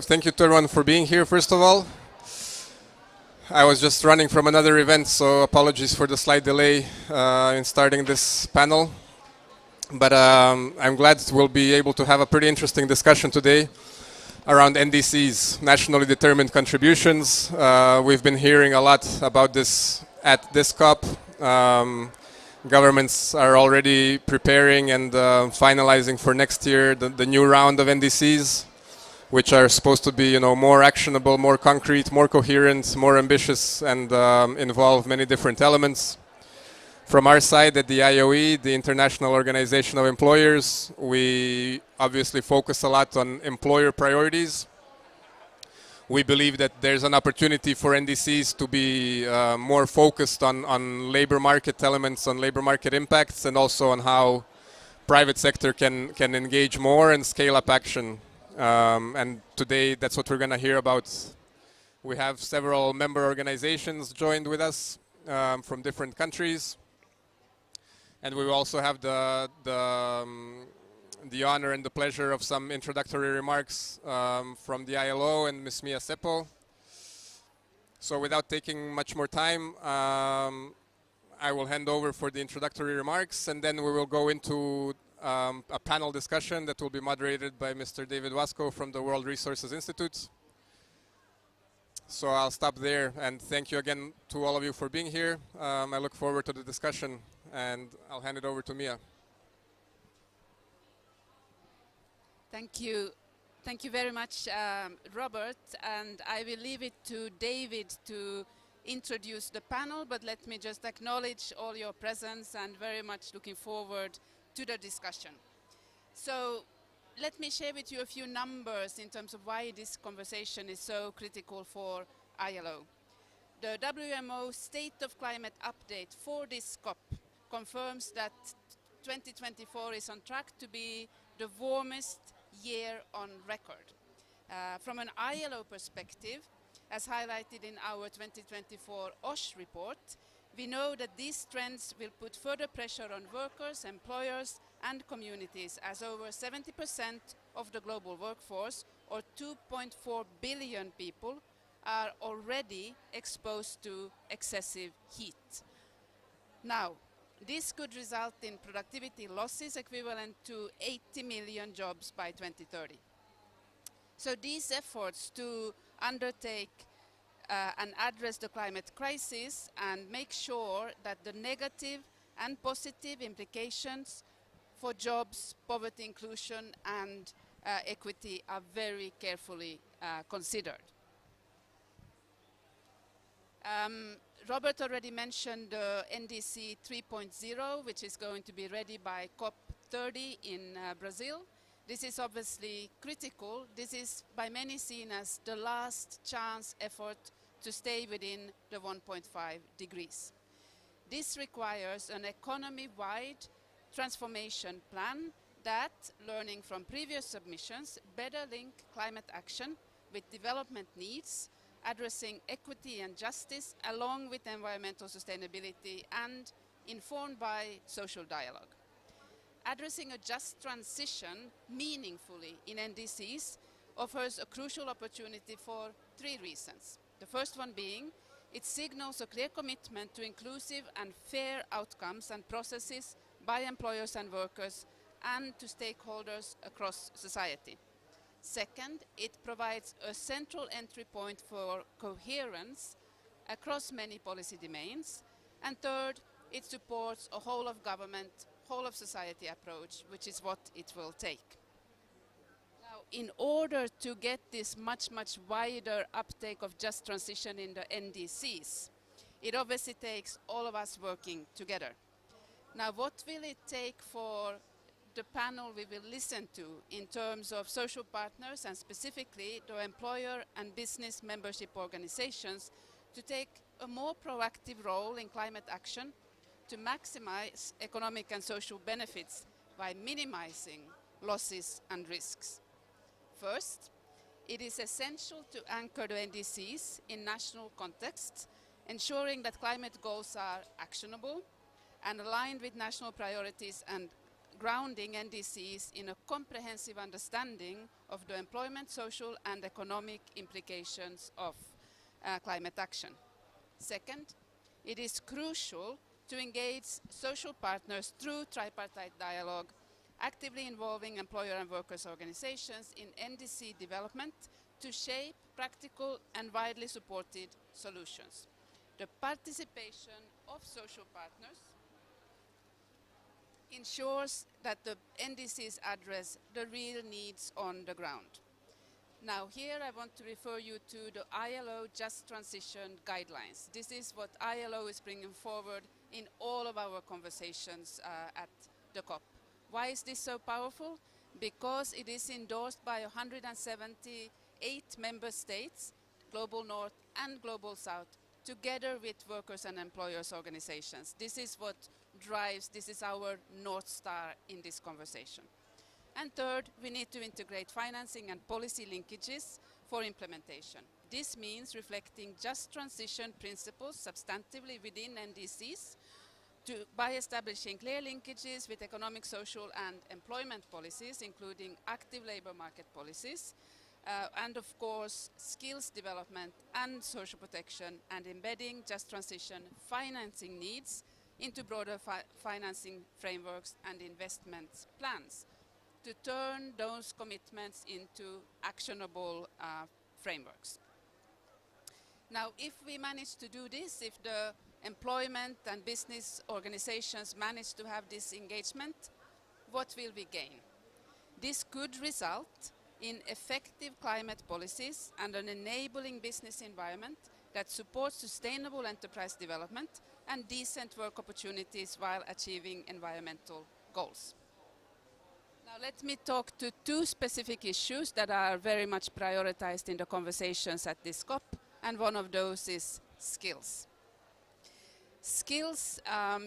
thank you to everyone for being here, first of all. I was just running from another event, so apologies for the slight delay in starting this panel. But I'm glad we'll be able to have a pretty interesting discussion today around NDCs, nationally determined contributions. We've been hearing a lot about this at this COP. Governments are already preparing and finalizing for next year the new round of NDCs, which are supposed to be, more actionable, more concrete, more coherent, more ambitious, and involve many different elements. From our side at the IOE, the International Organization of Employers, we obviously focus a lot on employer priorities. We believe that there's an opportunity for NDCs to be more focused on labor market elements, on labor market impacts, and also on how private sector can engage more and scale up action. And today, that's what we're going to hear about. We have several member organizations joined with us from different countries. And we will also have the honor and the pleasure of some introductory remarks from the ILO and Ms. Mia Seppo. So without taking much more time, I will hand over for the introductory remarks, and then we will go into a panel discussion that will be moderated by Mr. David Wasco from the World Resources Institute. So I'll stop there, and thank you again to all of you for being here. I look forward to the discussion, and I'll hand it over to Mia. Thank you. Thank you very much, Robert, and I will leave it to David to introduce the panel, but let me just acknowledge all your presence and very much looking forward to the discussion. So let me share with you a few numbers in terms of why this conversation is so critical for ILO. The WMO State of Climate update for this COP confirms that 2024 is on track to be the warmest year on record. From an ILO perspective, as highlighted in our 2024 OSH report, we know that these trends will put further pressure on workers, employers, and communities, as over 70% of the global workforce, or 2.4 billion people, are already exposed to excessive heat. Now, this could result in productivity losses equivalent to 80 million jobs by 2030. So these efforts to undertake and address the climate crisis and make sure that the negative and positive implications for jobs, poverty inclusion, and equity are very carefully considered. Robert already mentioned NDC 3.0, which is going to be ready by COP30 in Brazil. This is obviously critical. This is by many seen as the last chance effort to stay within the 1.5 degrees. This requires an economy-wide transformation plan that, learning from previous submissions, better link climate action with development needs, addressing equity and justice along with environmental sustainability and informed by social dialogue. Addressing a just transition meaningfully in NDCs offers a crucial opportunity for three reasons. The first one being, it signals a clear commitment to inclusive and fair outcomes and processes by employers and workers and to stakeholders across society. Second, it provides a central entry point for coherence across many policy domains. And third, it supports a whole of government, whole of society approach, which is what it will take. Now, in order to get this much wider uptake of just transition in the NDCs, it obviously takes all of us working together. Now, what will it take for the panel we will listen to in terms of social partners and specifically the employer and business membership organizations to take a more proactive role in climate action to maximize economic and social benefits by minimizing losses and risks? First, it is essential to anchor the NDCs in national contexts, ensuring that climate goals are actionable and aligned with national priorities and grounding NDCs in a comprehensive understanding of the employment, social and economic implications of climate action. Second, it is crucial to engage social partners through tripartite dialogue, actively involving employer and workers' organizations in NDC development to shape practical and widely supported solutions. The participation of social partners ensures that the NDCs address the real needs on the ground. Now here I want to refer you to the ILO Just Transition Guidelines. This is what ILO is bringing forward in all of our conversations at the COP. Why is this so powerful? Because it is endorsed by 178 member states, Global North and Global South, together with workers and employers organizations. This is what drives, this is our North Star in this conversation. And third, we need to integrate financing and policy linkages for implementation. This means reflecting just transition principles substantively within NDCs by establishing clear linkages with economic, social and employment policies, including active labor market policies, and of course skills development and social protection, and embedding just transition financing needs into broader financing frameworks and investment plans to turn those commitments into actionable frameworks. Now, if we manage to do this, if the employment and business organizations manage to have this engagement, what will we gain? This could result in effective climate policies and an enabling business environment that supports sustainable enterprise development and decent work opportunities while achieving environmental goals. Now let me talk to two specific issues that are very much prioritized in the conversations at this COP, and one of those is skills. Skills,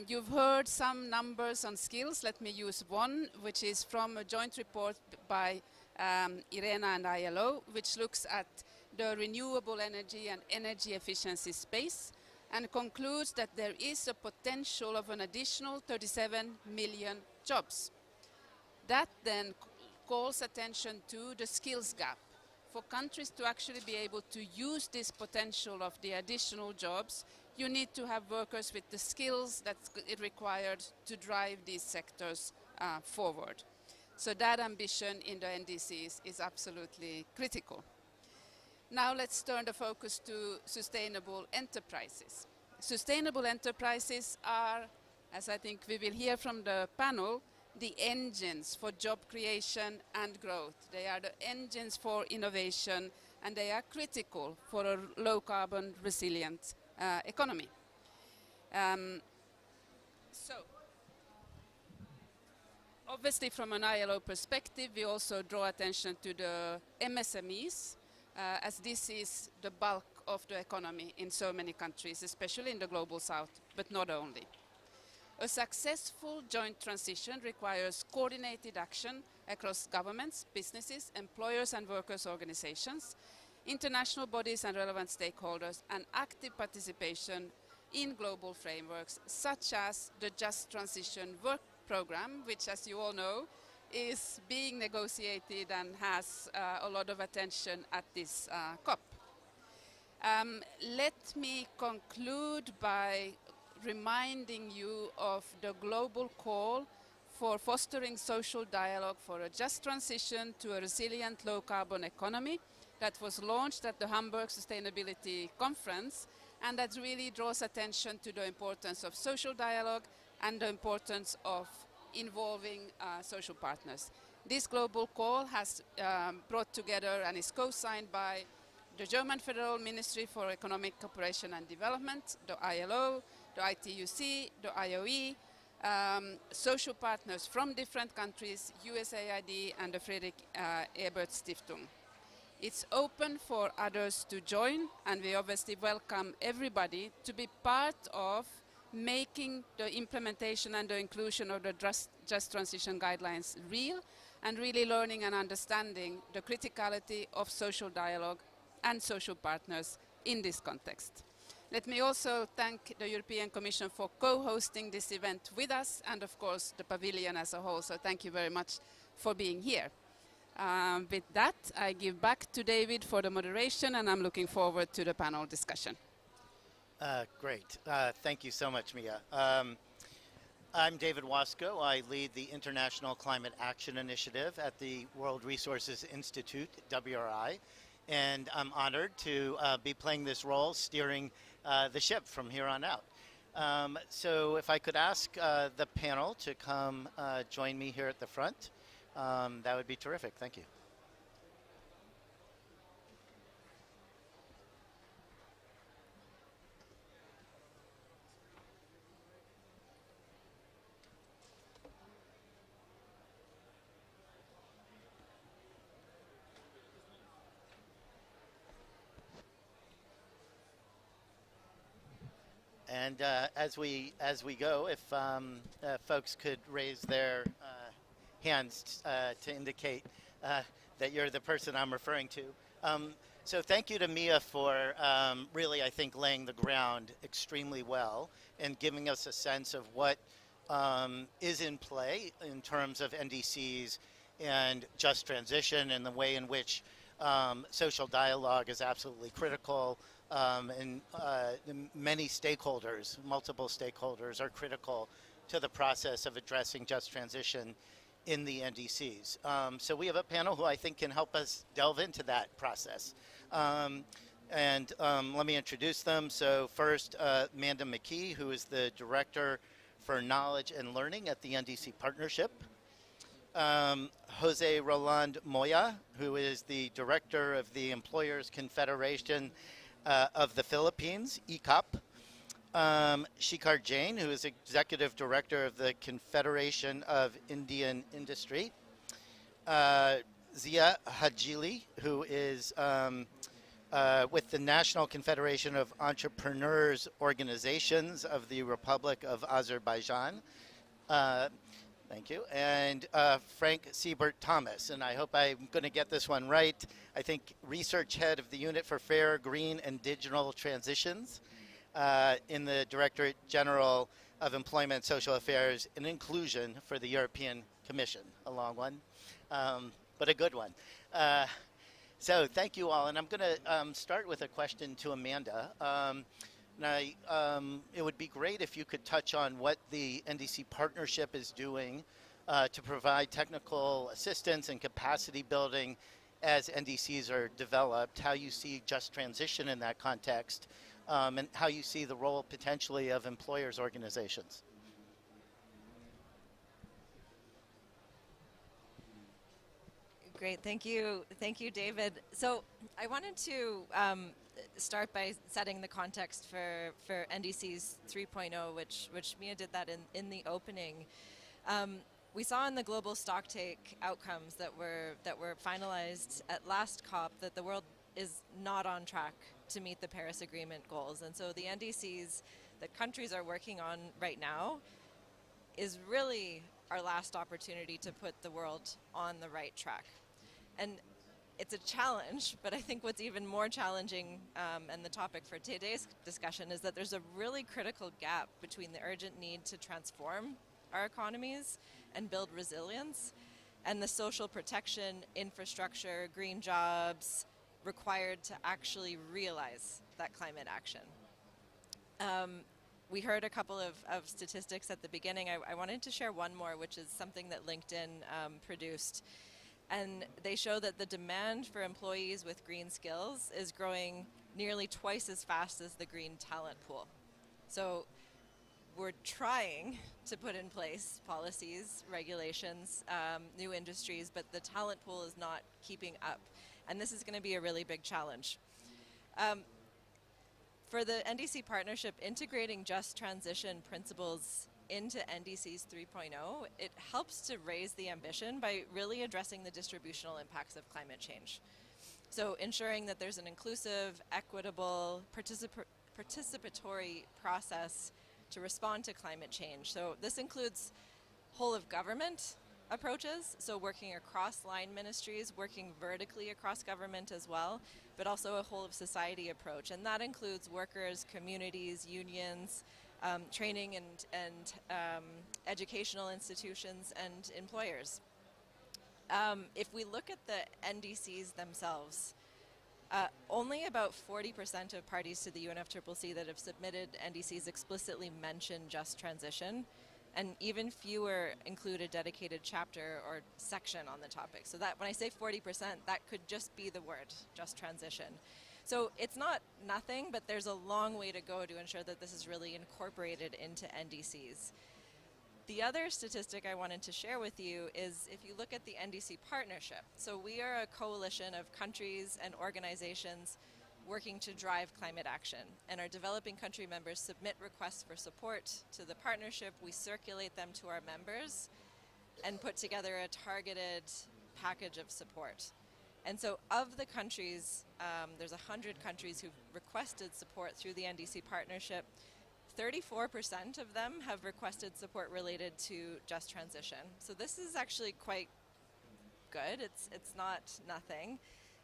you've heard some numbers on skills. Let me use one, which is from a joint report by IRENA and ILO, which looks at the renewable energy and energy efficiency space and concludes that there is a potential of an additional 37 million jobs. That then calls attention to the skills gap. For countries to actually be able to use this potential of the additional jobs, you need to have workers with the skills that it required to drive these sectors forward. So that ambition in the NDCs is absolutely critical. Now let's turn the focus to sustainable enterprises. Sustainable enterprises are, as I think we will hear from the panel, the engines for job creation and growth. They are the engines for innovation, and they are critical for a low carbon resilient economy. So obviously from an ILO perspective, we also draw attention to the MSMEs, as this is the bulk of the economy in so many countries, especially in the Global South, but not only. A successful joint transition requires coordinated action across governments, businesses, employers and workers' organizations, international bodies and relevant stakeholders, and active participation in global frameworks such as the Just Transition Work Programme, which, as you all know, is being negotiated and has a lot of attention at this COP. Let me conclude by reminding you of the global call for fostering social dialogue for a just transition to a resilient low-carbon economy that was launched at the Hamburg Sustainability Conference, and that really draws attention to the importance of social dialogue and the importance of involving social partners. This global call has brought together and is co-signed by the German Federal Ministry for Economic Cooperation and Development, the ILO, the ITUC, the IOE, social partners from different countries, USAID and the Friedrich Ebert Stiftung. It's open for others to join, and we obviously welcome everybody to be part of making the implementation and the inclusion of the Just Transition Guidelines real, and really learning and understanding the criticality of social dialogue and social partners in this context. Let me also thank the European Commission for co-hosting this event with us, and of course the pavilion as a whole. So thank you very much for being here. With that, I give back to David for the moderation, and I'm looking forward to the panel discussion. Great. Thank you so much, Mia. I'm David Wasco. I lead the International Climate Action Initiative at the World Resources Institute, WRI, and I'm honored to be playing this role, steering the ship from here on out. So if I could ask the panel to come join me here at the front, that would be terrific. Thank you. And as we go, if folks could raise their hands to indicate that you're the person I'm referring to. So thank you to Mia for really, I think, laying the ground extremely well and giving us a sense of what is in play in terms of NDCs and just transition, and the way in which social dialogue is absolutely critical. And many stakeholders, multiple stakeholders, are critical to the process of addressing just transition in the NDCs. So we have a panel who I think can help us delve into that process. Let me introduce them. So first, Amanda McKee, who is the Director for Knowledge and Learning at the NDC Partnership. Jose Roland Moya, who is the Director of the Employers Confederation of the Philippines, ECOP. Shikhar Jain, who is Executive Director of the Confederation of Indian Industry. Zia Hajili, who is with the National Confederation of Entrepreneurs Organizations of the Republic of Azerbaijan. Thank you. And Frank Siebert Thomas, and I hope I'm going to get this one right. I think Research Head of the Unit for Fair, Green, and Digital Transitions in the Directorate General of Employment, Social Affairs, and Inclusion for the European Commission. A long one, but a good one. So thank you all, and I'm going to start with a question to Amanda. It would be great if you could touch on what the NDC partnership is doing to provide technical assistance and capacity building as NDCs are developed, how you see just transition in that context, and how you see the role potentially of employers' organizations. Great, thank you, David. So I wanted to start by setting the context for NDCs 3.0, which Mia did that in the opening. We saw in the global stocktake outcomes that were finalized at last COP that the world is not on track to meet the Paris Agreement goals, and so the NDCs that countries are working on right now is really our last opportunity to put the world on the right track. And it's a challenge, but I think what's even more challenging, and the topic for today's discussion, is that there's a really critical gap between the urgent need to transform our economies and build resilience and the social protection, infrastructure, green jobs required to actually realize that climate action. We heard a couple of statistics at the beginning. I wanted to share one more, which is something that LinkedIn produced. And they show that the demand for employees with green skills is growing nearly twice as fast as the green talent pool. So we're trying to put in place policies, regulations, new industries, but the talent pool is not keeping up. And this is going to be a really big challenge. For the NDC partnership, integrating just transition principles into NDCs 3.0, it helps to raise the ambition by really addressing the distributional impacts of climate change. So ensuring that there's an inclusive, equitable, participatory process to respond to climate change. So this includes whole of government approaches, so working across line ministries, working vertically across government as well, but also a whole of society approach. And that includes workers, communities, unions, training and educational institutions and employers. If we look at the NDCs themselves, only about 40% of parties to the UNFCCC that have submitted NDCs explicitly mention just transition, and even fewer include a dedicated chapter or section on the topic. So that when I say 40%, that could just be the word, just transition. So it's not nothing, but there's a long way to go to ensure that this is really incorporated into NDCs. The other statistic I wanted to share with you is if you look at the NDC partnership. So we are a coalition of countries and organizations working to drive climate action. And our developing country members submit requests for support to the partnership. We circulate them to our members and put together a targeted package of support. And so of the countries, there's 100 countries who've requested support through the NDC partnership. 34% of them have requested support related to just transition. So this is actually quite good. It's not nothing.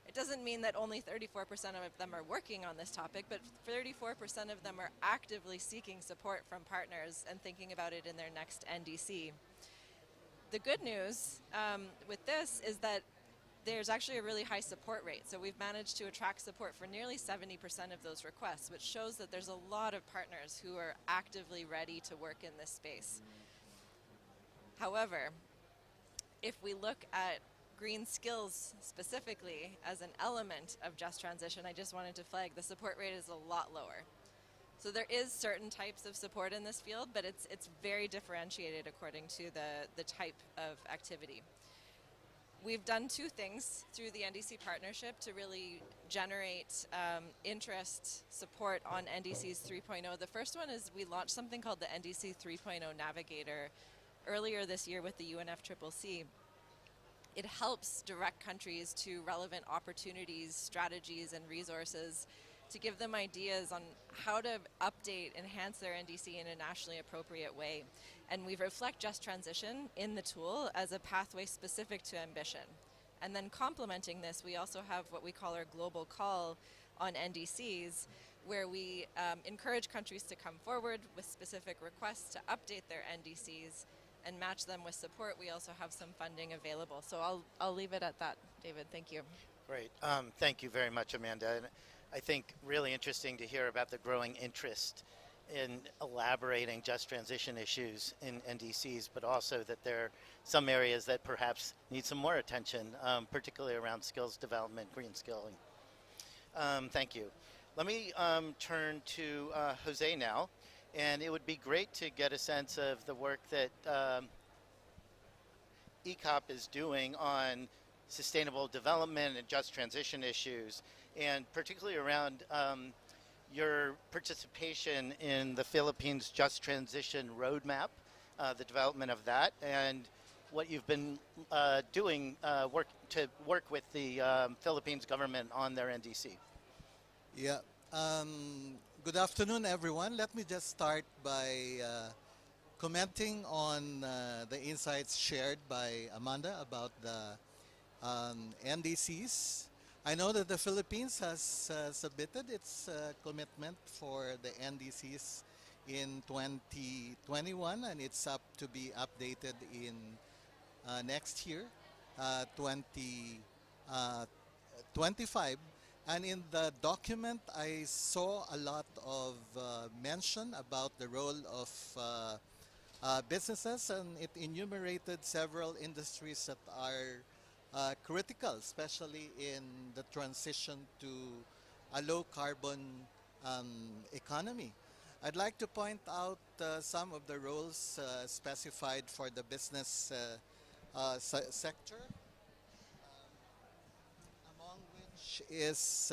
It doesn't mean that only 34% of them are working on this topic, but 34% of them are actively seeking support from partners and thinking about it in their next NDC. The good news with this is that there's actually a really high support rate. So we've managed to attract support for nearly 70% of those requests, which shows that there's a lot of partners who are actively ready to work in this space. However, if we look at green skills specifically as an element of just transition, I just wanted to flag the support rate is a lot lower. So there is certain types of support in this field, but it's very differentiated according to the type of activity. We've done two things through the NDC partnership to really generate interest, support on NDCs 3.0. The first one is we launched something called the NDC 3.0 Navigator earlier this year with the UNFCCC. It helps direct countries to relevant opportunities, strategies, and resources to give them ideas on how to update, enhance their NDC in a nationally appropriate way. And we reflect just transition in the tool as a pathway specific to ambition. And then complementing this, we also have what we call our global call on NDCs, where we encourage countries to come forward with specific requests to update their NDCs and match them with support. We also have some funding available. So I'll leave it at that, David. Thank you. Great. Thank you very much, Amanda. And I think really interesting to hear about the growing interest in elaborating just transition issues in NDCs, but also that there are some areas that perhaps need some more attention, particularly around skills development, green skilling. Thank you. Let me turn to Jose now, and it would be great to get a sense of the work that ECOP is doing on sustainable development and just transition issues, and particularly around your participation in the Philippines Just Transition Roadmap, the development of that, and what you've been doing to work with the Philippines government on their NDC. Yeah. Good afternoon, everyone. Let me just start by commenting on the insights shared by Amanda about the NDCs. I know that the Philippines has submitted its commitment for the NDCs in 2021, and it's up to be updated in next year, 2025. And in the document, I saw a lot of mention about the role of businesses, and it enumerated several industries that are critical, especially in the transition to a low-carbon economy. I'd like to point out some of the roles specified for the business sector, among which is,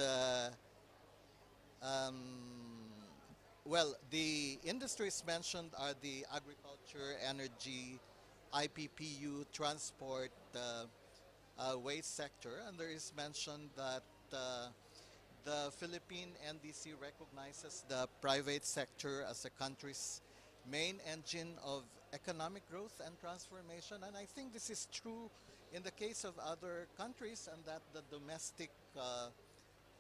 well, the industries mentioned are the agriculture, energy, IPPU, transport, waste sector, and there is mentioned that the Philippine NDC recognizes the private sector as a country's main engine of economic growth and transformation. And I think this is true in the case of other countries, and that the domestic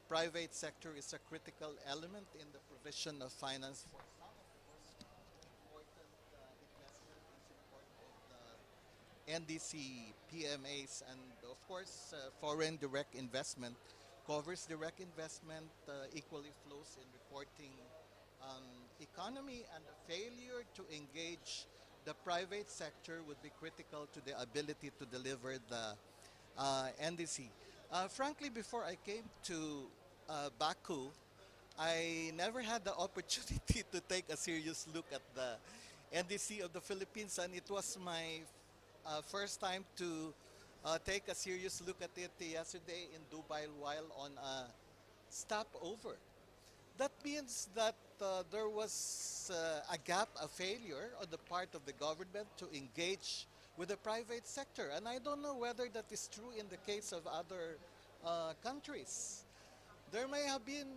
private sector is a critical element in the provision of finance for some, of course, important investment in support of the NDC, PMAs, and of course, foreign direct investment covers direct investment, equally flows in reporting um, economy, and the failure to engage the private sector would be critical to the ability to deliver the NDC. Frankly, before I came to Baku, I never had the opportunity to take a serious look at the NDC of the Philippines, and it was my first time to take a serious look at it yesterday in Dubai while on a stopover. That means that there was a gap, a failure on the part of the government to engage with the private sector. And I don't know whether that is true in the case of other countries. There may have been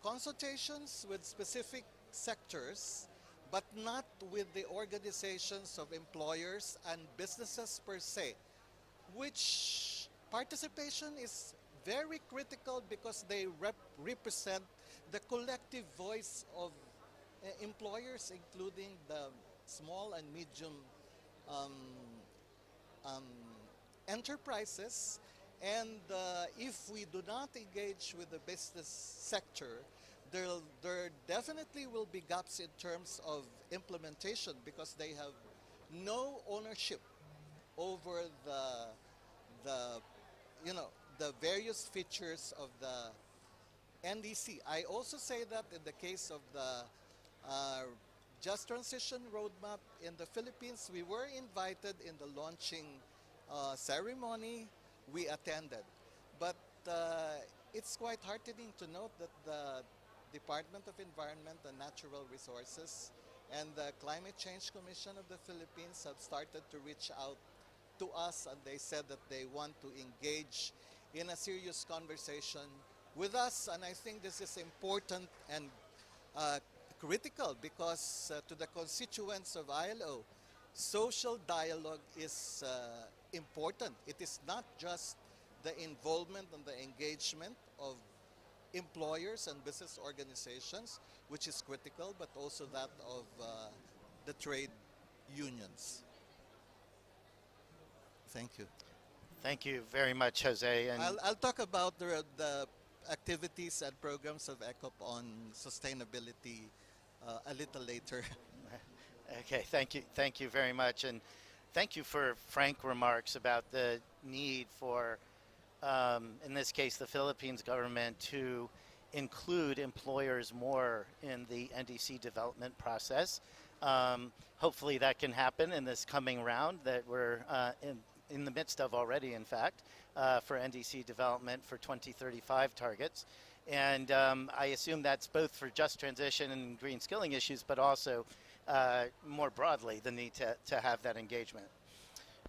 consultations with specific sectors, but not with the organizations of employers and businesses per se, which participation is very critical because they represent the collective voice of employers, including the small and medium um, um, enterprises. And if we do not engage with the business sector, there definitely will be gaps in terms of implementation because they have no ownership over the you know the various features of the NDC. I also say that in the case of the Just Transition Roadmap in the Philippines, we were invited in the launching ceremony. We attended, but it's quite heartening to note that the Department of Environment and Natural Resources and the Climate Change Commission of the Philippines have started to reach out to us, and they said that they want to engage in a serious conversation with us. And I think this is important and uh, critical because to the constituents of ILO, social dialogue is important. It is not just the involvement and the engagement of employers and business organizations, which is critical, but also that of the trade unions. Thank you. Thank you very much, Jose. And I'll talk about the activities and programs of ECOP on sustainability a little later. okay, thank you very much, and thank you for frank remarks about the need for, in this case, the Philippines government to include employers more in the NDC development process. Hopefully that can happen in this coming round that we're in the midst of already, in fact, for NDC development for 2035 targets. And I assume that's both for just transition and green skilling issues, but also more broadly, the need to have that engagement.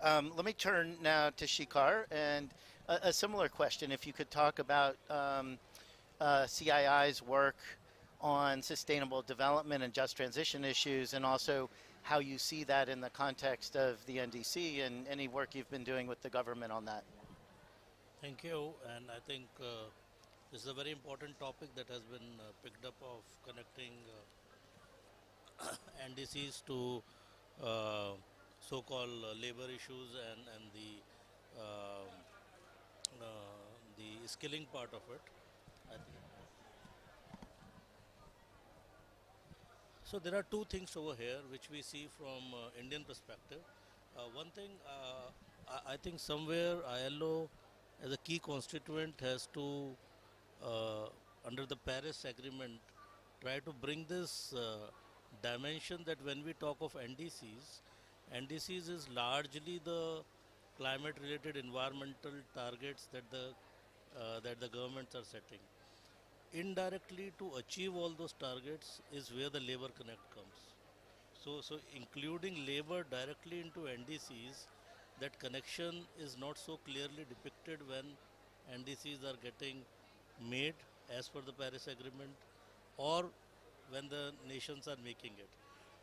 Let me turn now to Shikar, and a similar question, if you could talk about CII's work on sustainable development and just transition issues, and also how you see that in the context of the NDC and any work you've been doing with the government on that. Thank you, and I think this is a very important topic that has been picked up of connecting NDCs to so-called labor issues and the skilling part of it. I think. So there are two things over here which we see from Indian perspective. One thing, I think somewhere ILO as a key constituent has to, under the Paris Agreement, try to bring this dimension that when we talk of NDCs is largely the climate-related environmental targets that the governments are setting. Indirectly, to achieve all those targets is where the labor connect comes. So including labor directly into NDCs, that connection is not so clearly depicted when NDCs are getting made as per the Paris Agreement or when the nations are making it.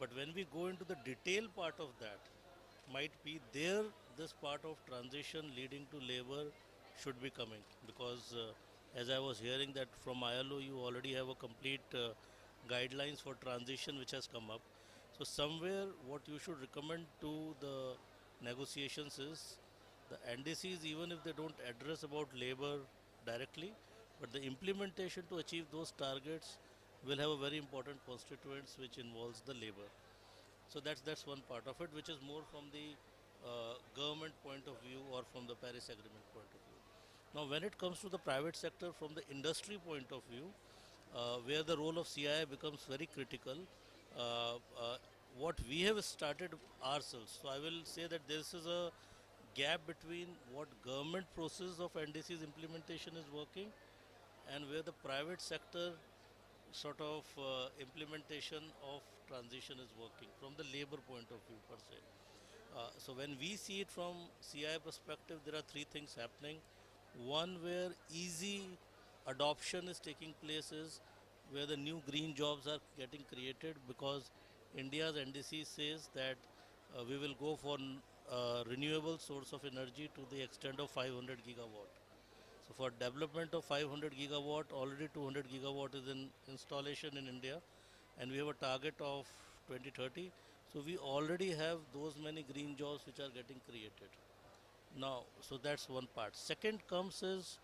But when we go into the detail part of that, might be there this part of transition leading to labor should be coming, because as I was hearing that from ILO you already have a complete guidelines for transition which has come up. So somewhere what you should recommend to the negotiations is the NDCs, even if they don't address about labor directly, but the implementation to achieve those targets will have a very important constituents which involves the labor. So that's one part of it, which is more from the government point of view or from the Paris Agreement point of view. Now, when it comes to the private sector, from the industry point of view, where the role of CII becomes very critical, uh, uh, what we have started ourselves. So I will say that this is a gap between what government process of NDC's implementation is working and where the private sector sort of implementation of transition is working from the labor point of view per se. So when we see it from CI perspective, there are three things happening. One, where easy adoption is taking place is where the new green jobs are getting created, because India's NDC says that we will go for renewable source of energy to the extent of 500 gigawatt. So for development of 500 gigawatt, already 200 gigawatt is in installation in India, and we have a target of 2030. So we already have those many green jobs which are getting created. Now, so that's one part. Second comes is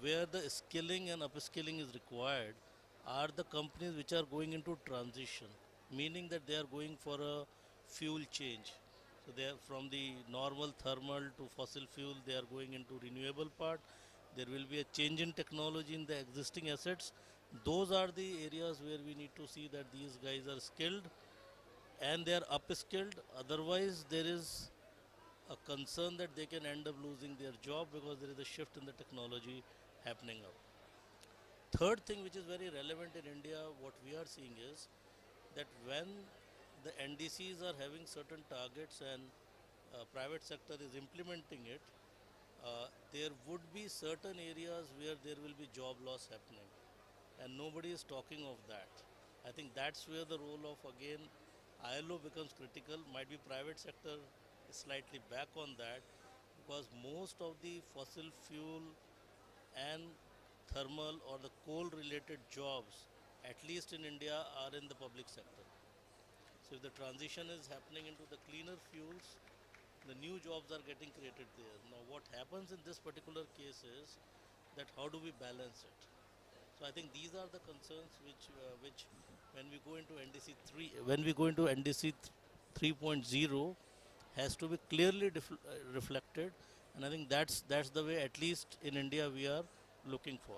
where the skilling and upskilling is required are the companies which are going into transition, meaning that they are going for a fuel change. So they are from the normal thermal to fossil fuel, they are going into renewable part. There will be a change in technology in the existing assets. Those are the areas where we need to see that these guys are skilled and they are upskilled. Otherwise, there is a concern that they can end up losing their job because there is a shift in the technology happening up. Third thing which is very relevant in India, what we are seeing is that when the NDCs are having certain targets and private sector is implementing it, there would be certain areas where there will be job loss happening, and nobody is talking of that. I think that's where the role of again ILO becomes critical. Might be private sector is slightly back on that, because most of the fossil fuel and thermal or the coal related jobs, at least in India, are in the public sector. So if the transition is happening into the cleaner fuels, the new jobs are getting created there. Now what happens in this particular case is that how do we balance it? So I think these are the concerns which when we go into NDC 3, when we go into NDC 3.0 has to be clearly reflected, and I think that's the way at least in India we are looking for.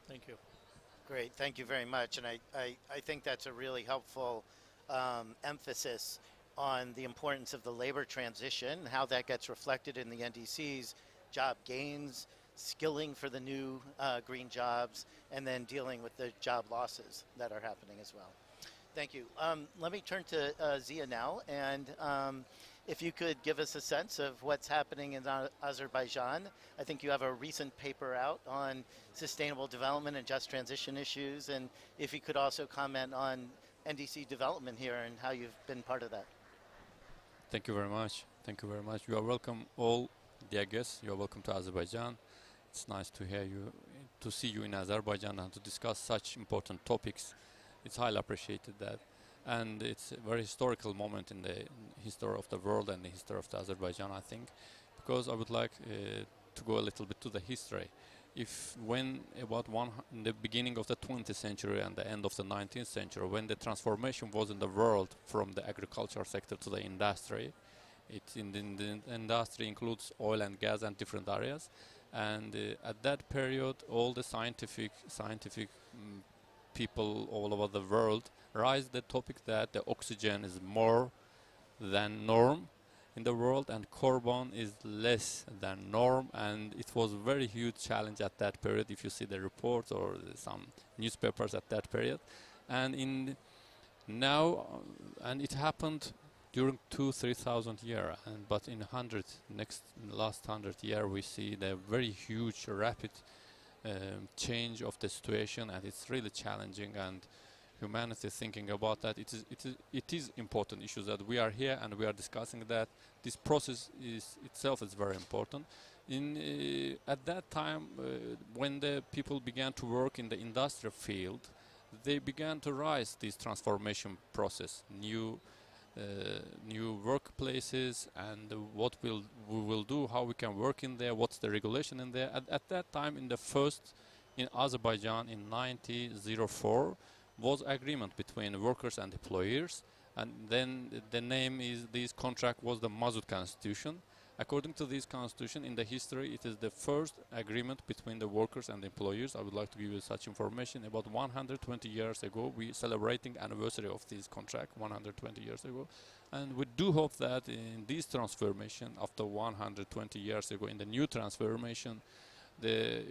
Thank you. Great, thank you very much. And I think that's a really helpful emphasis on the importance of the labor transition, how that gets reflected in the NDCs, job gains, skilling for the new green jobs, and then dealing with the job losses that are happening as well. Thank you. Let me turn to Zia now, and if you could give us a sense of what's happening in Azerbaijan. I think you have a recent paper out on sustainable development and just transition issues, and if you could also comment on NDC development here and how you've been part of that. Thank you very much. Thank you very much. You are welcome, all dear guests. You are welcome to Azerbaijan. It's nice to hear you, to see you in Azerbaijan and to discuss such important topics. It's highly appreciated that. And it's a very historical moment in the history of the world and the history of the Azerbaijan, I think, because I would like to go a little bit to the history. If when about in the beginning of the 20th century and the end of the 19th century, when the transformation was in the world from the agricultural sector to the industry, the industry includes oil and gas and different areas, and at that period, all the scientific people all over the world raised the topic that the oxygen is more than norm in the world and carbon is less than norm, and it was a very huge challenge at that period if you see the reports or some newspapers at that period. And in now and it happened during 2,000-3,000 years, and but in last 100 year we see the very huge rapid change of the situation, and it's really challenging, and humanity thinking about that. It is important issues that we are here and we are discussing that. This process is itself is very important. At that time, when the people began to work in the industrial field, they began to rise this transformation process, new workplaces, and what we will do, how we can work in there, what's the regulation in there. At that time, in Azerbaijan in 1904 was agreement between workers and employers, and then the name is this contract was the Mazut Constitution. According to this constitution, in the history, it is the first agreement between the workers and the employers. I would like to give you such information. About 120 years ago, we celebrating anniversary of this contract 120 years ago, and we do hope that in this transformation, after 120 years ago, in the new transformation, the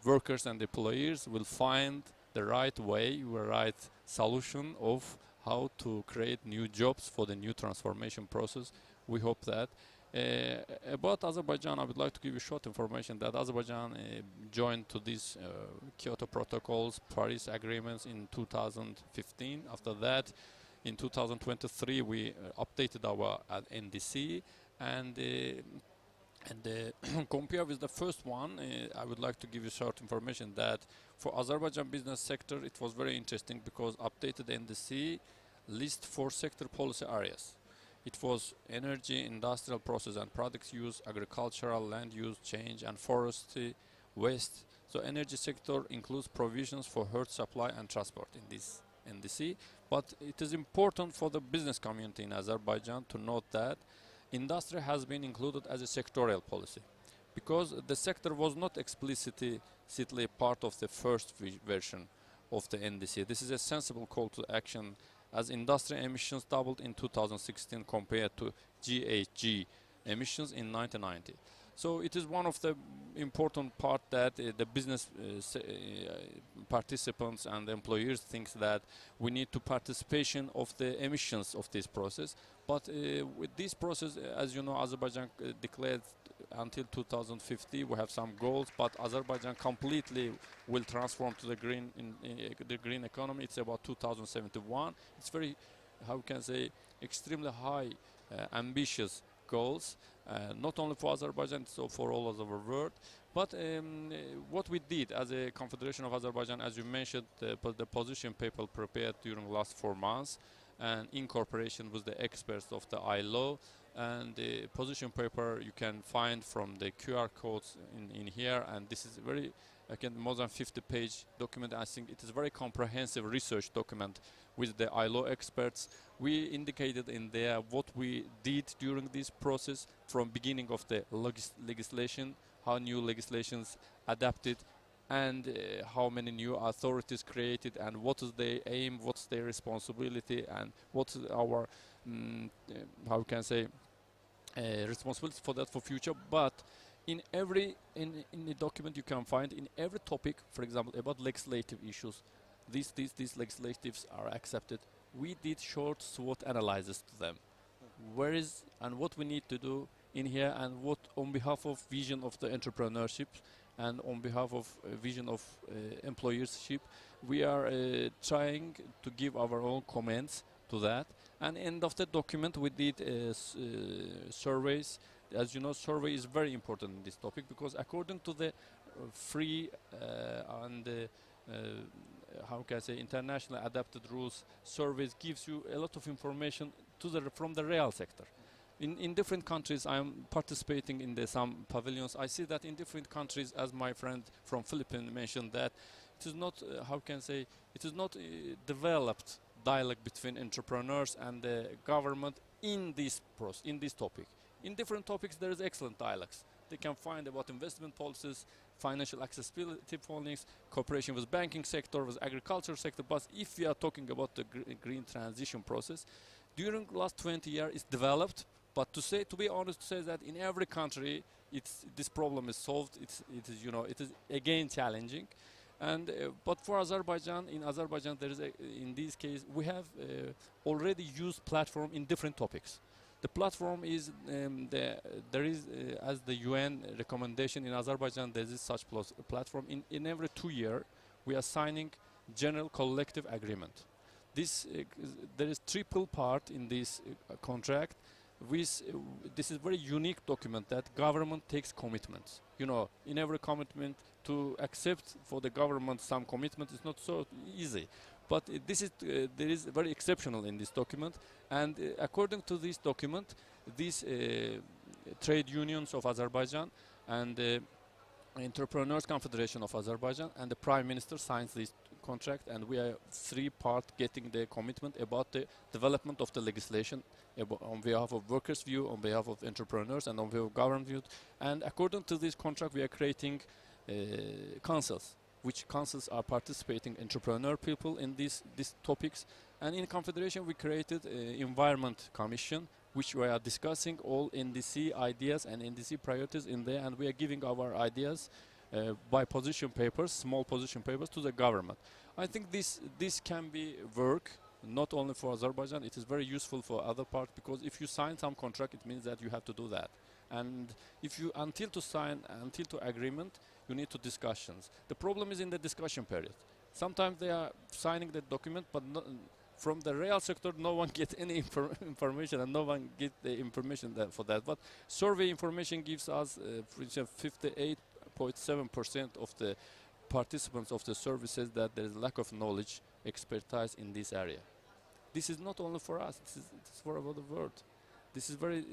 workers and the employers will find the right way, the right solution of how to create new jobs for the new transformation process. We hope that. About Azerbaijan, I would like to give you short information that Azerbaijan joined to these Kyoto Protocols, Paris agreements in 2015. After that, in 2023, we updated our NDC, and compare with the first one, I would like to give you short information that for Azerbaijan business sector, it was very interesting because updated NDC list 4 sector policy areas. It was energy, industrial process and products use, agricultural land use change, and forestry, waste. So energy sector includes provisions for herd supply and transport in this NDC. But it is important for the business community in Azerbaijan to note that industry has been included as a sectorial policy, because the sector was not explicitly part of the first version of the NDC. This is a sensible call to action, as industry emissions doubled in 2016 compared to GHG emissions in 1990. So it is one of the important part that the business participants and the employers thinks that we need to participation of the emissions of this process. But with this process, as you know, Azerbaijan declared until 2050 we have some goals, but Azerbaijan completely will transform to the green economy. It's about 2071. It's very, how we can say, extremely high ambitious goals, not only for Azerbaijan, so for all over the world. But what we did as a Confederation of Azerbaijan, as you mentioned, the position paper prepared during the last 4 months, and in cooperation with the experts of the ILO, and the position paper you can find from the QR codes in here, and this is very, again, more than 50-page document. I think it is a very comprehensive research document with the ILO experts. We indicated in there what we did during this process from beginning of the legislation, how new legislations adapted, and how many new authorities created, and what is their aim, what's their responsibility, and what's our, how we can say, responsibility for that for future. But in the document you can find in every topic, for example, about legislative issues, these legislatives are accepted. We did short SWOT analysis to them. Where is and what we need to do in here, and what on behalf of vision of the entrepreneurship and on behalf of vision of employership, we are trying to give our own comments to that. And end of the document we did surveys. As you know, survey is very important in this topic, because according to the free and how can I say, international adapted rules, surveys gives you a lot of information from the real sector. In different countries, I'm participating in some pavilions. I see that in different countries, as my friend from Philippines mentioned, that it is not, how can I say, it is not developed dialogue between entrepreneurs and the government in this topic. In different topics, there is excellent dialogues. They can find about investment policies, financial accessibility fundings, cooperation with banking sector, with agriculture sector. But if we are talking about the green transition process, during the last 20 years, it's developed. But to be honest, to say that in every country, this problem is solved. It is again challenging. And but for Azerbaijan, there is in this case we have already used platform in different topics. The platform is as the UN recommendation in Azerbaijan, there is such platform. In every 2 years, we are signing general collective agreement. This there is triple part in this contract. This is very unique document that government takes commitments. You know, in every commitment to accept for the government some commitment is not so easy. But this is there is very exceptional in this document, and according to this document, these trade unions of Azerbaijan and the Entrepreneurs Confederation of Azerbaijan and the Prime Minister signs this contract, and we are three part getting the commitment about the development of the legislation on behalf of workers' view, on behalf of entrepreneurs, and on behalf of government view. And according to this contract, we are creating councils, which councils are participating entrepreneur people in these topics. And in Confederation, we created Environment Commission, which we are discussing all NDC ideas and NDC priorities in there, and we are giving our ideas by position papers, small position papers, to the government. I think this can be work not only for Azerbaijan, it is very useful for other parts, because if you sign some contract, it means that you have to do that. And if you, until to agreement, you need to discussions. The problem is in the discussion period. Sometimes they are signing the document, but from the real sector, no one gets any information, and no one gets the information for that. But survey information gives us, for example, 58.7% of the participants of the services that there is lack of knowledge, expertise in this area. This is not only for us; it's for the world. This is very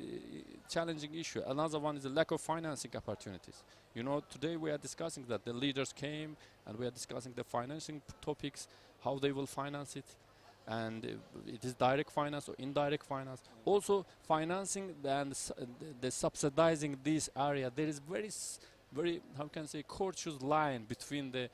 challenging issue. Another one is the lack of financing opportunities. You know, today we are discussing that the leaders came, and we are discussing the financing topics, how they will finance it. And it is direct finance or indirect finance. Also financing and the subsidizing this area. There is very, how can I say, cautious line between the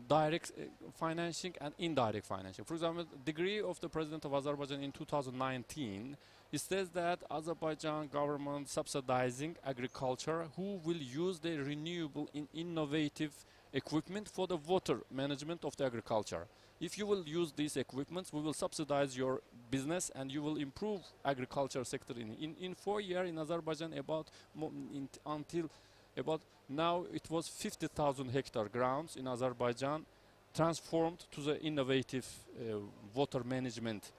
direct financing and indirect financing. For example, degree of the President of Azerbaijan in 2019, it says that Azerbaijan government subsidizing agriculture who will use the renewable innovative equipment for the water management of the agriculture. If you will use these equipments, we will subsidize your business and you will improve agriculture sector. In 4 years in Azerbaijan, until about now, it was 50,000 hectare grounds in Azerbaijan transformed to the innovative water management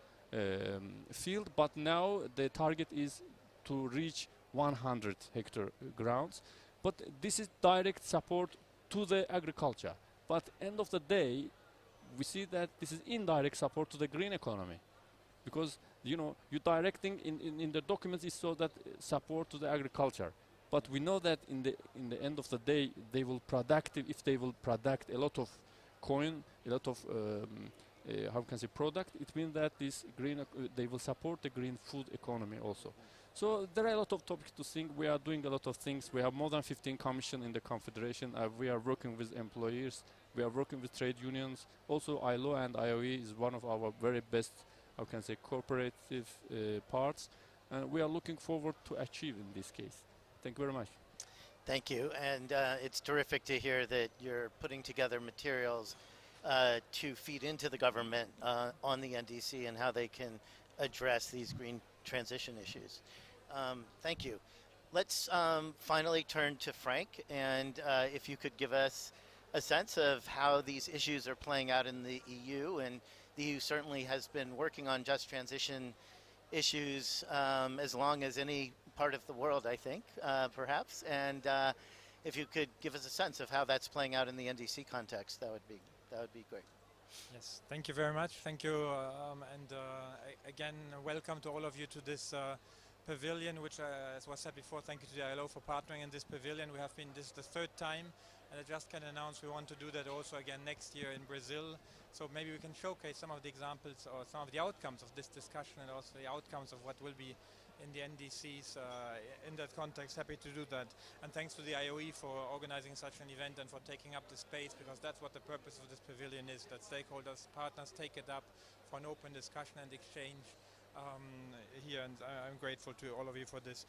field. But now the target is to reach 100 hectare grounds. But this is direct support to the agriculture. But end of the day, we see that this is indirect support to the green economy, because you know you directing in the documents is so that support to the agriculture, but we know that in the end of the day they will productive, if they will product a lot of coin, a lot of how can I say product, it means that this green they will support the green food economy also. So there are a lot of topics to think. We are doing a lot of things. We have more than 15 commissions in the Confederation. We are working with employers. We are working with trade unions. Also, ILO and IOE is one of our very best, how can I say, cooperative parts. And we are looking forward to achieve in this case. Thank you very much. Thank you. And it's terrific to hear that you're putting together materials to feed into the government on the NDC and how they can address these green transition issues. Thank you. Let's finally turn to Frank, and if you could give us a sense of how these issues are playing out in the EU. And the EU certainly has been working on just transition issues as long as any part of the world, I think, perhaps. And if you could give us a sense of how that's playing out in the NDC context, that would be great. Yes, thank you very much. Thank you, again, welcome to all of you to this pavilion, which, as was said before, thank you to the ILO for partnering in this pavilion. We have been, this is the third time, and I just can announce we want to do that also again next year in Brazil. So maybe we can showcase some of the examples or some of the outcomes of this discussion, and also the outcomes of what will be in the NDCs in that context. Happy to do that. And thanks to the IOE for organizing such an event and for taking up the space, because that's what the purpose of this pavilion is, that stakeholders, partners take it up for an open discussion and exchange here, and I'm grateful to all of you for this.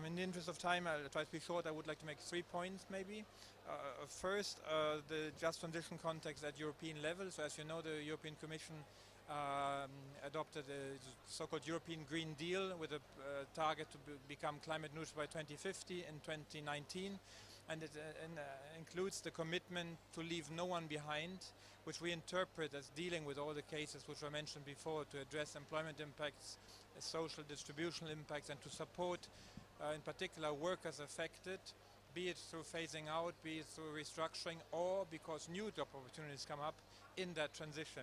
In the interest of time, I'll try to be short. I would like to make 3 points maybe. First, the just transition context at European level. So as you know, the European Commission adopted a so-called European Green Deal with a target to become climate neutral by 2050 in 2019. and it includes the commitment to leave no one behind, which we interpret as dealing with all the cases which were mentioned before, to address employment impacts, social distributional impacts, and to support in particular workers affected, be it through phasing out, be it through restructuring, or because new job opportunities come up in that transition,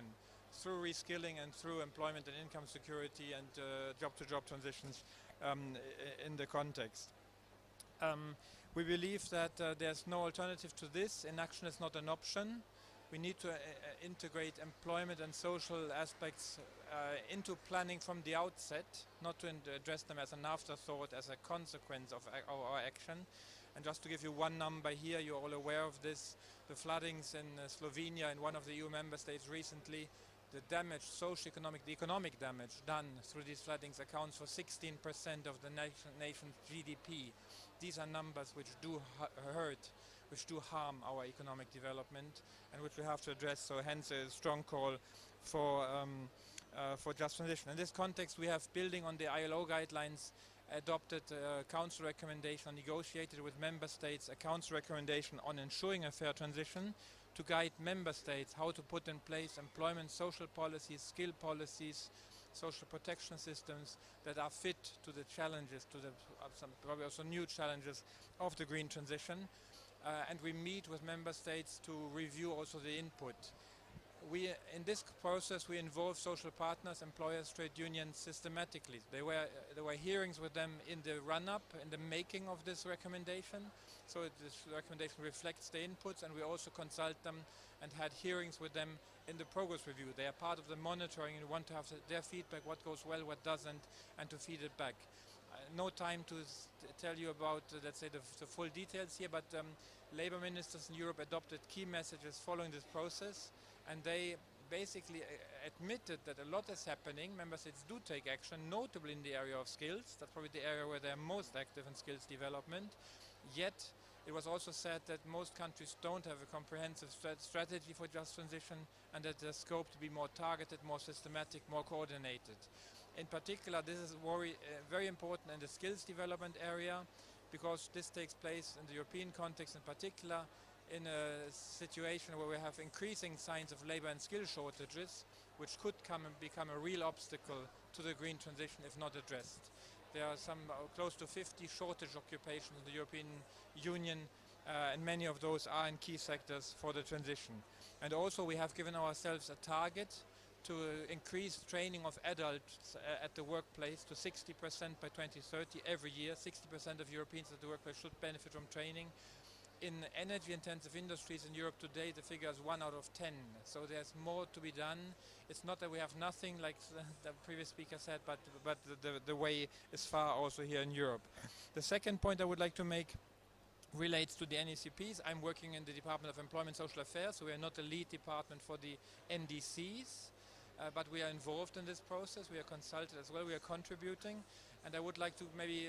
through reskilling and through employment and income security and job-to-job transitions in the context. We believe that there's no alternative to this. Inaction is not an option. We need to integrate employment and social aspects into planning from the outset, not to address them as an afterthought, as a consequence of our action. And just to give you one number here, you're all aware of this, the floodings in Slovenia, in one of the EU member states recently, the damage, socio-economic, the economic damage done through these floodings accounts for 16% of the nation's GDP. These are numbers which do hurt, which do harm our economic development, and which we have to address. So hence a strong call for just transition. In this context, we have, building on the ILO guidelines, adopted a council recommendation, negotiated with member states a council recommendation on ensuring a fair transition, to guide member states how to put in place employment, social policies, skill policies, social protection systems that are fit to the challenges, to the some probably also new challenges of the green transition. And we meet with member states to review also the input. In this process, we involve social partners, employers, trade unions systematically. There were hearings with them in the run-up, in the making of this recommendation. So this recommendation reflects the inputs, and we also consult them and had hearings with them in the progress review. They are part of the monitoring, and we want to have their feedback, what goes well, what doesn't, and to feed it back. No time to tell you about, let's say, the full details here, but labor ministers in Europe adopted key messages following this process, and they basically admitted that a lot is happening. Member states do take action, notably in the area of skills. That's probably the area where they're most active in skills development. Yet, it was also said that most countries don't have a comprehensive strategy for just transition, and that there's scope to be more targeted, more systematic, more coordinated. In particular, this is very important in the skills development area, because this takes place in the European context in particular, in a situation where we have increasing signs of labor and skill shortages, which could come and become a real obstacle to the green transition if not addressed. There are some close to 50 shortage occupations in the European Union, and many of those are in key sectors for the transition. And also we have given ourselves a target to increase training of adults at the workplace to 60% by 2030 every year. 60% of Europeans at the workplace should benefit from training. In energy-intensive industries in Europe today, the figure is 1 out of 10. So there's more to be done. It's not that we have nothing, like the previous speaker said, but the way is far also here in Europe. The second point I would like to make relates to the NECPs. I'm working in the Department of Employment and Social Affairs, so we are not the lead department for the NDCs, but we are involved in this process. We are consulted as well. We are contributing. And I would like to maybe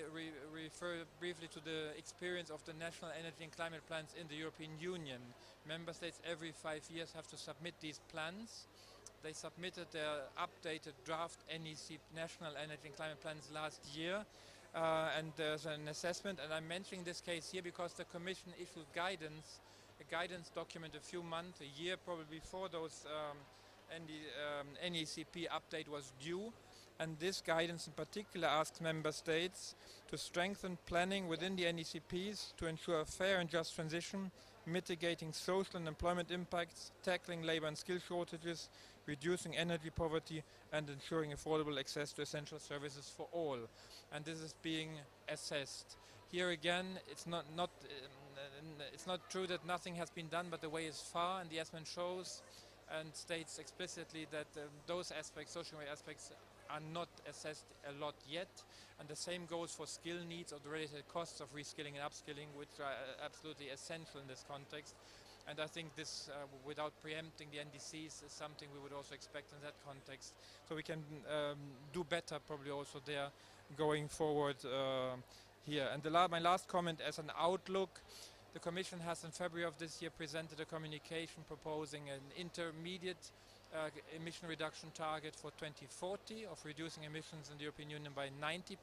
refer briefly to the experience of the national energy and climate plans in the European Union. Member states every 5 years have to submit these plans. They submitted their updated draft NEC, National Energy and Climate Plans, last year. And there's an assessment, and I'm mentioning this case here because the Commission issued a guidance document a few months, a year probably before those NECP update was due. And this guidance in particular asks member states to strengthen planning within the NECPs to ensure a fair and just transition, mitigating social and employment impacts, tackling labor and skill shortages, reducing energy poverty, and ensuring affordable access to essential services for all. And this is being assessed. Here again, it's not true that nothing has been done, but the way is far, and the assessment shows and states explicitly that those aspects, social aspects, are not assessed a lot yet, and the same goes for skill needs or the related costs of reskilling and upskilling, which are absolutely essential in this context. And I think this, without preempting the NDCs, is something we would also expect in that context. So we can do better probably also there going forward here. And my last comment as an outlook, the Commission has in February of this year presented a communication proposing an intermediate emission reduction target for 2040 of reducing emissions in the European Union by 90%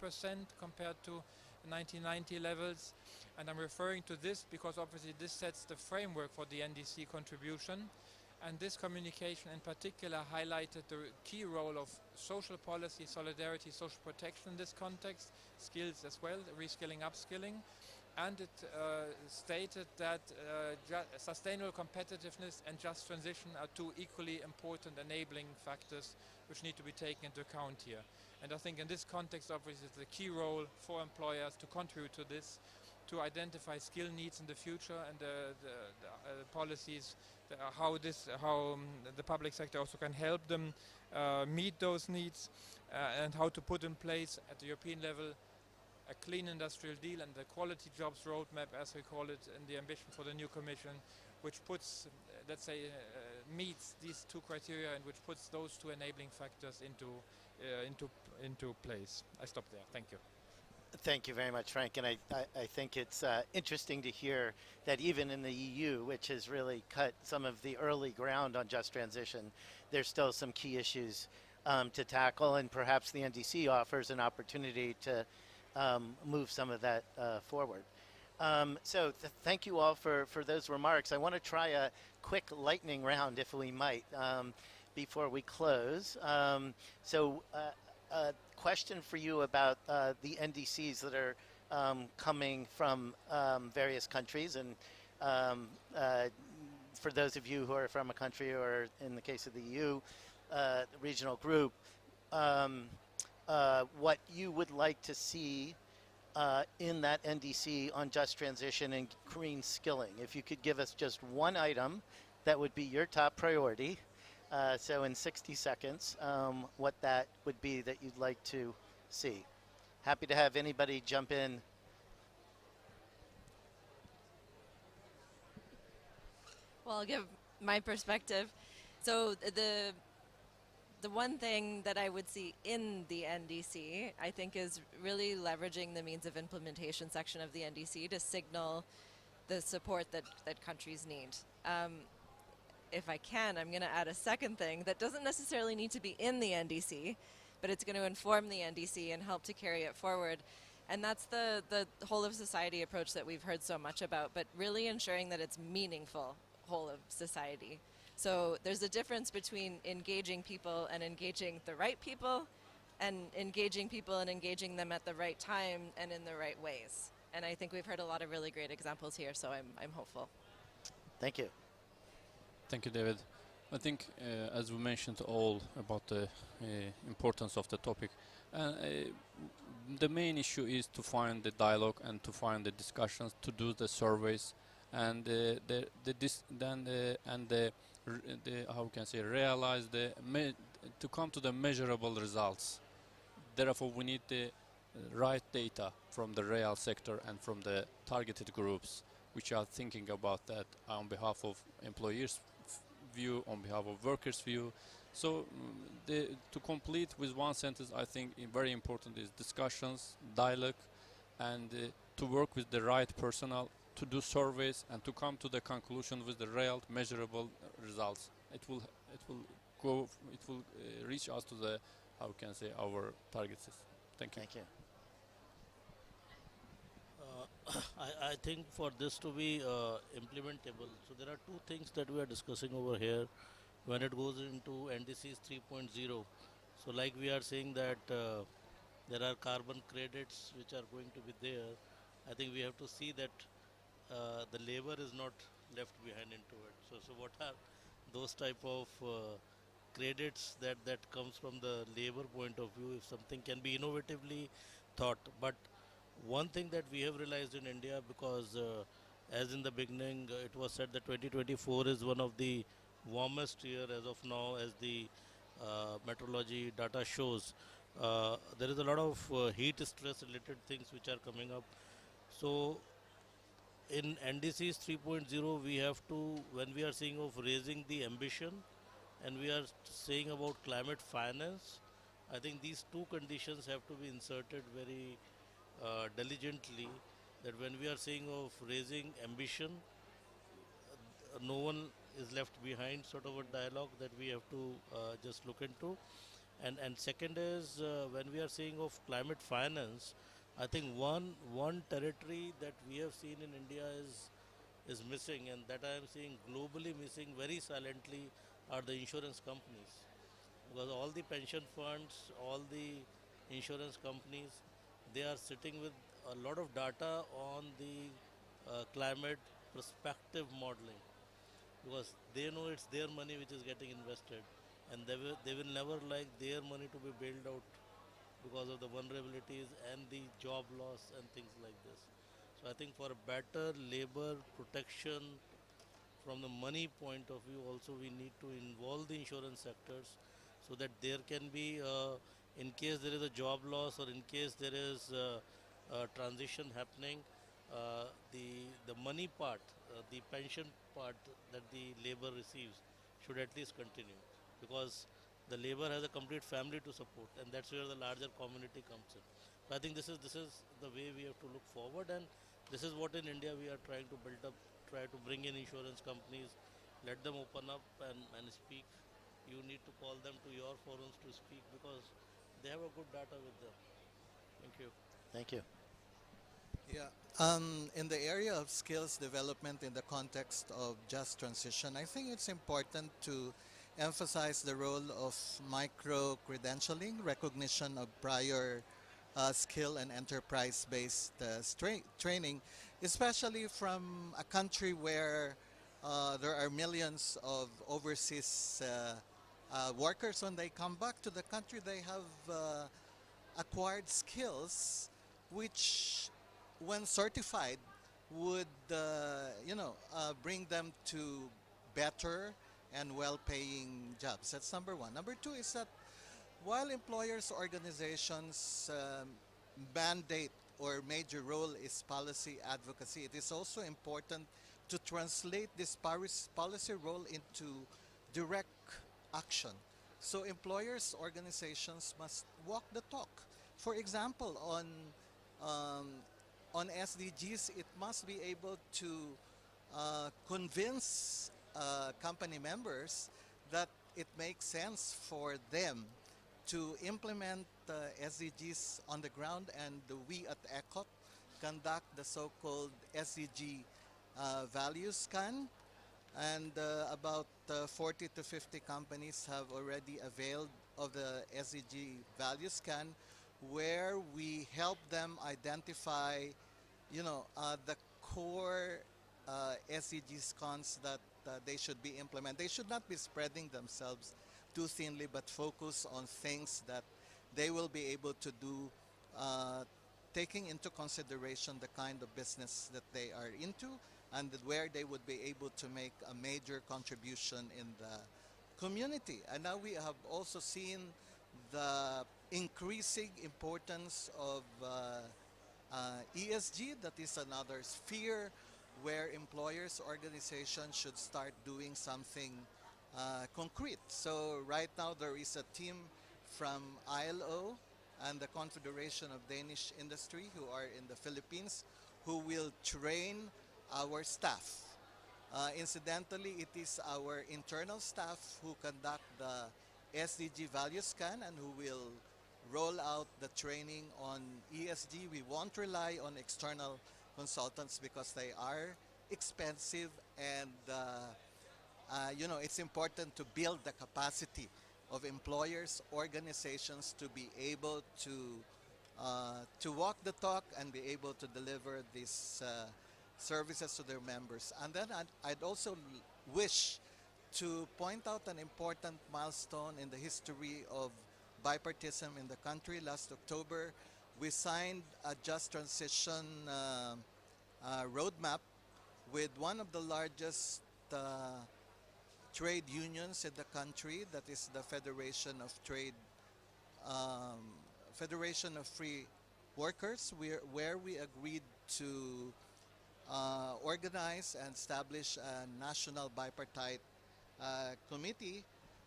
compared to 1990 levels. And I'm referring to this because obviously this sets the framework for the NDC contribution. And this communication in particular highlighted the key role of social policy, solidarity, social protection in this context, skills as well, reskilling, upskilling. And it stated that sustainable competitiveness and just transition are two equally important enabling factors which need to be taken into account here. And I think in this context, obviously, it's the key role for employers to contribute to this, to identify skill needs in the future and the policies, how the public sector also can help them meet those needs, and how to put in place at the European level a clean industrial deal and the quality jobs roadmap, as we call it, in the ambition for the new Commission, which puts, let's say, meets these two criteria and which puts those two enabling factors into place. I stop there. Thank you. Thank you very much, Frank. And I think it's interesting to hear that even in the EU, which has really cut some of the early ground on just transition, there's still some key issues to tackle, and perhaps the NDC offers an opportunity to move some of that forward. So thank you all for those remarks. I want to try a quick lightning round, if we might, before we close. A question for you about the NDCs that are coming from various countries, and for those of you who are from a country, or in the case of the EU, the regional group, what you would like to see in that NDC on just transition and green skilling. If you could give us just one item that would be your top priority, so in 60 seconds, what that would be that you'd like to see. Happy to have anybody jump in. Well, I'll give my perspective. So the one thing that I would see in the NDC, I think, is really leveraging the means of implementation section of the NDC to signal the support that countries need. If I can, I'm going to add a second thing that doesn't necessarily need to be in the NDC, but it's going to inform the NDC and help to carry it forward. And that's the whole of society approach that we've heard so much about, but really ensuring that it's meaningful whole of society. So there's a difference between engaging people and engaging the right people, and engaging people and engaging them at the right time and in the right ways. And I think we've heard a lot of really great examples here, so I'm hopeful. Thank you. Thank you, David. I think, as we mentioned all about the importance of the topic, the main issue is to find the dialogue and to find the discussions, to do the surveys, and how we can say, realize to come to the measurable results. Therefore, we need the right data from the real sector and from the targeted groups, which are thinking about that on behalf of employers' view, on behalf of workers' view. So to complete with one sentence, I think very important is discussions, dialogue, and to work with the right personnel, to do surveys, and to come to the conclusion with the real measurable results. It will reach us to the, how can I say, our targets. Thank you. Thank you. I think for this to be implementable, so there are two things that we are discussing over here when it goes into NDCs 3.0. So like we are saying that there are carbon credits which are going to be there. I think we have to see that the labor is not left behind into it. So what are those type of credits that comes from the labor point of view, if something can be innovatively thought. But one thing that we have realized in India, because as in the beginning it was said that 2024 is one of the warmest year as of now, as the meteorology data shows. There is a lot of heat stress related things which are coming up. So in NDCs 3.0, we have to, when we are saying of raising the ambition and we are saying about climate finance, I think these two conditions have to be inserted very diligently, that when we are saying of raising ambition, no one is left behind, sort of a dialogue that we have to just look into. And second is when we are saying of climate finance, I think one territory that we have seen in India is missing, and that I am seeing globally missing very silently are the insurance companies, because all the pension funds, all the insurance companies, they are sitting with a lot of data on the climate perspective modeling, because they know it's their money which is getting invested, and they will never like their money to be bailed out because of the vulnerabilities and the job loss and things like this. So I think for a better labor protection from the money point of view also, we need to involve the insurance sectors, so that there can be in case there is a job loss, or in case there is a transition happening, the money part, the pension part that the labor receives should at least continue, because the labor has a complete family to support, and that's where the larger community comes in. So I think this is the way we have to look forward, and this is what in India we are trying to build up, try to bring in insurance companies, let them open up and speak. You need to call them to your forums to speak, because they have a good data with them. Thank you. Thank you. Yeah. In the area of skills development in the context of just transition, I think it's important to emphasize the role of micro credentialing, recognition of prior skill and enterprise-based training, especially from a country where there are millions of overseas workers. When they come back to the country, they have acquired skills which, when certified, would bring them to better and well-paying jobs. That's number one. Number two is that while employers organizations mandate or major role is policy advocacy, it is also important to translate this policy role into direct action. So employers organizations must walk the talk. For example, um, on SDGs, it must be able to convince company members that it makes sense for them to implement SDGs on the ground, and we at ECOT conduct the so-called SDG value scan, and about 40 to 50 companies have already availed of the SDG value scan, where we help them identify, the core SDGs cons that they should be implemented. They should not be spreading themselves too thinly, but focus on things that they will be able to do, uh, taking into consideration the kind of business that they are into, and where they would be able to make a major contribution in the community. And now we have also seen the increasing importance of ESG. That is another sphere where employers organizations should start doing something concrete. So right now there is a team from ILO and the Confederation of Danish Industry who are in the Philippines, who will train our staff. Incidentally, it is our internal staff who conduct the SDG value scan and who will roll out the training on ESG. We won't rely on external consultants because they are expensive, and it's important to build the capacity of employers, organizations to be able to walk the talk and be able to deliver these services to their members. And then I'd also wish to point out an important milestone in the history of bipartisan in the country. Last October, we signed a just transition roadmap with one of the largest trade unions in the country, that is the um, Federation of Free Workers, where we agreed to organize and establish a national bipartite committee.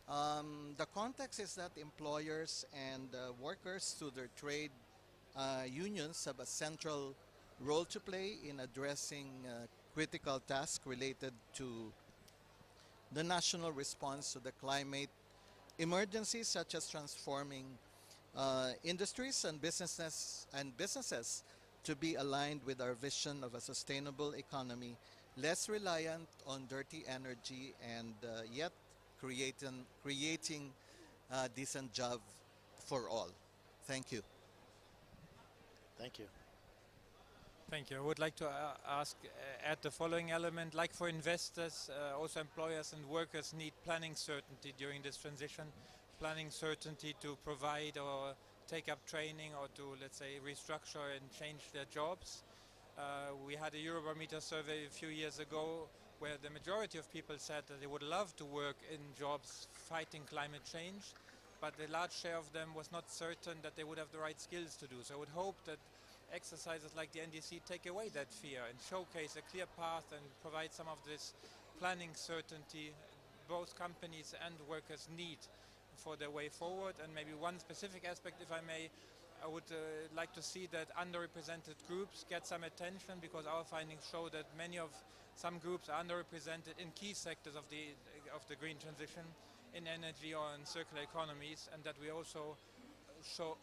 The context is that employers and workers through their trade unions have a central role to play in addressing critical tasks related to the national response to the climate emergencies, such as transforming industries and businesses to be aligned with our vision of a sustainable economy, less reliant on dirty energy, and yet creating decent job for all. Thank you. Thank you. Thank you. I would like to add the following element. Like for investors, also employers and workers need planning certainty during this transition. Planning certainty to provide or take up training or to, let's say, restructure and change their jobs. We had a Eurobarometer survey a few years ago where the majority of people said that they would love to work in jobs fighting climate change, but a large share of them was not certain that they would have the right skills to do. So I would hope that exercises like the NDC take away that fear and showcase a clear path and provide some of this planning certainty both companies and workers need for their way forward. And maybe one specific aspect, if I may, I would like to see that underrepresented groups get some attention, because our findings show that some groups are underrepresented in key sectors of the green transition, in energy or in circular economies, and that we also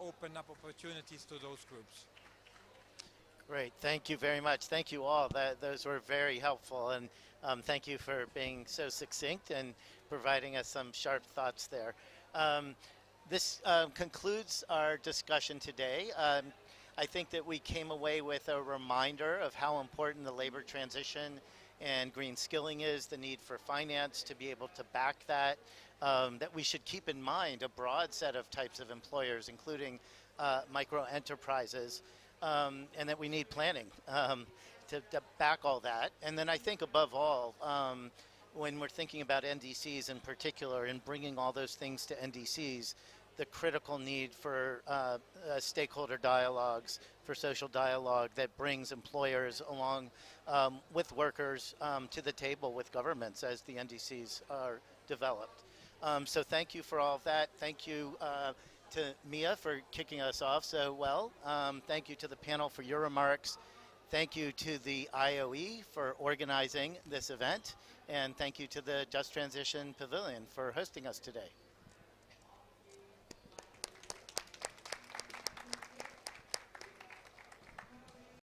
open up opportunities to those groups. Great, thank you very much. Thank you all. Those were very helpful, and thank you for being so succinct and providing us some sharp thoughts there. This concludes our discussion today. I think that we came away with a reminder of how important the labor transition and green skilling is, the need for finance to be able to back that, that we should keep in mind a broad set of types of employers, including micro enterprises, and that we need planning to back all that. And then I think above all, when we're thinking about NDCs in particular and bringing all those things to NDCs, the critical need for stakeholder dialogues, for social dialogue that brings employers along with workers to the table with governments as the NDCs are developed. So thank you for all of that. Thank you to Mia for kicking us off so well. Thank you to the panel for your remarks. Thank you to the IOE for organizing this event. And thank you to the Just Transition Pavilion for hosting us today.